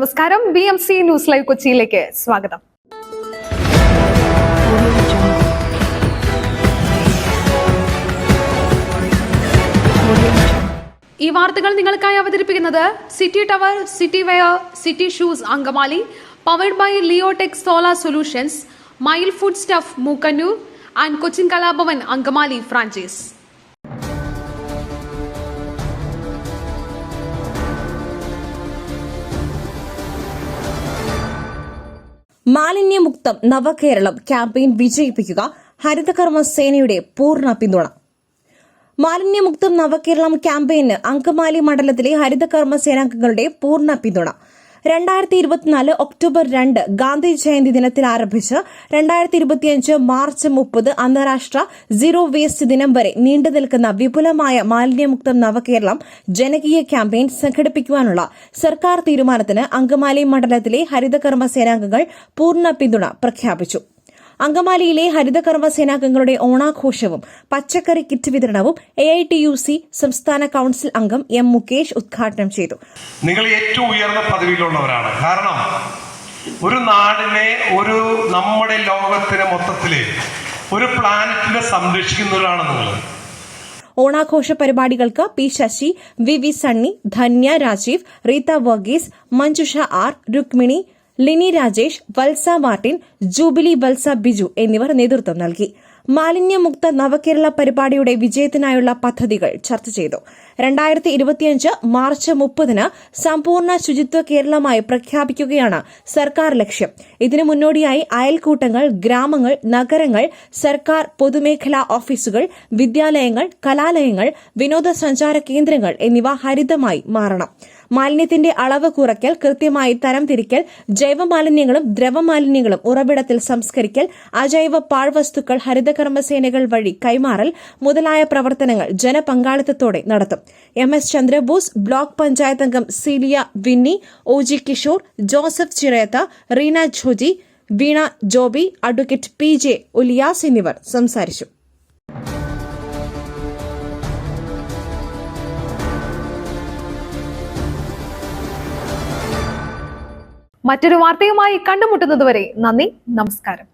നമസ്കാരം, BMC news live കൊച്ചിയിലേക്ക് സ്വാഗതം. ഈ വാർത്തകൾ നിങ്ങൾക്കായി അവതരിപ്പിക്കുന്നത് city tower, city wear, city shoes Angamaly, powered by Leotech solar solutions, mile food stuff Mookkannoor and Cochin Kalabhavan Angamaly franchise. മാലിന്യമുക്തം നവകേരളം ക്യാമ്പയിൻ വിജയിപ്പിക്കുക, ഹരിതകർമ്മ സേനയുടെ പൂർണ്ണ പിന്തുണ. മാലിന്യമുക്തം നവകേരളം ക്യാമ്പയിന് അങ്കമാലി മണ്ഡലത്തിലെ ഹരിതകർമ്മ സേനാംഗങ്ങളുടെ പൂർണ്ണ പിന്തുണ. 2024 ഒക്ടോബർ 2 ഗാന്ധി ജയന്തി ദിനത്തിൽ ആരംഭിച്ച് 2025 മാർച്ച് 30 അന്താരാഷ്ട്ര സീറോ വേസ്റ്റ് ദിനം വരെ നീണ്ടുനിൽക്കുന്ന വിപുലമായ മാലിന്യമുക്തം നവകേരളം ജനകീയ ക്യാമ്പയിൻ സംഘടിപ്പിക്കുവാനുള്ള സർക്കാർ തീരുമാനത്തിന് അങ്കമാലി മണ്ഡലത്തിലെ ഹരിതകർമ്മ സേനാംഗങ്ങൾ പൂർണ്ണ പിന്തുണ പ്രഖ്യാപിച്ചു. അങ്കമാലിയിലെ ഹരിതകർമ്മ സേനാംഗങ്ങളുടെ ഓണാഘോഷവും പച്ചക്കറി കിറ്റ് വിതരണവും AITUC സംസ്ഥാന കൌൺസിൽ അംഗം M. മുകേഷ് ഉദ്ഘാടനം ചെയ്തു. നിങ്ങൾ ഏറ്റവും ഉയർന്ന പദവിയിലുള്ളവരാണ്. കാരണം ഒരു നാടിനെ, നമ്മുടെ ലോകത്തിനെ മൊത്തത്തില് ഒരു പ്ലാനറ്റിനെ സംരക്ഷിക്കുന്നവരാണ് നിങ്ങൾ. ഓണാഘോഷ പരിപാടികൾക്ക് P. Sasi, VV Sunny, Dhanya Rajeev, Reetha Varghese, Manjusha R, Rukmini, Lini Rajesh, Valsa Martin, Jubilee Valsa Biju എന്നിവർ നേതൃത്വം നൽകി. മാലിന്യമുക്ത നവകേരള പരിപാടിയുടെ വിജയത്തിനായുള്ള പദ്ധതികൾ ചർച്ച ചെയ്തു. 2025 മാർച്ച് 30 സമ്പൂർണ്ണ ശുചിത്വ കേരളമായി പ്രഖ്യാപിക്കുകയാണ് സർക്കാർ ലക്ഷ്യം. ഇതിനു മുന്നോടിയായി അയൽക്കൂട്ടങ്ങൾ, ഗ്രാമങ്ങൾ, നഗരങ്ങൾ, സർക്കാർ പൊതുമേഖലാ ഓഫീസുകൾ, വിദ്യാലയങ്ങൾ, കലാലയങ്ങൾ, വിനോദസഞ്ചാര കേന്ദ്രങ്ങൾ എന്നിവ ഹരിതമായി മാറണം. മാലിന്യത്തിന്റെ അളവ് കുറയ്ക്കൽ, കൃത്യമായി തരംതിരിക്കൽ, ജൈവമാലിന്യങ്ങളും ദ്രവമാലിന്യങ്ങളും ഉറവിടത്തിൽ സംസ്കരിക്കൽ, അജൈവ പാഴ്വസ്തുക്കൾ ഹരിതകർമ്മസേനകൾ വഴി കൈമാറൽ മുതലായ പ്രവർത്തനങ്ങൾ ജനപങ്കാളിത്തത്തോടെ നടത്തും. MS ചന്ദ്രബോസ്, ബ്ലോക്ക് പഞ്ചായത്ത് അംഗം Celia Winnie, OG Kishore, Joseph Chirayath, Reena Joji, Veena Joby, advocate PJ Ulias എന്നിവർ സംസാരിച്ചു. മറ്റൊരു വാർത്തയുമായി കണ്ടുമുട്ടുന്നതുവരെ നന്ദി, നമസ്കാരം.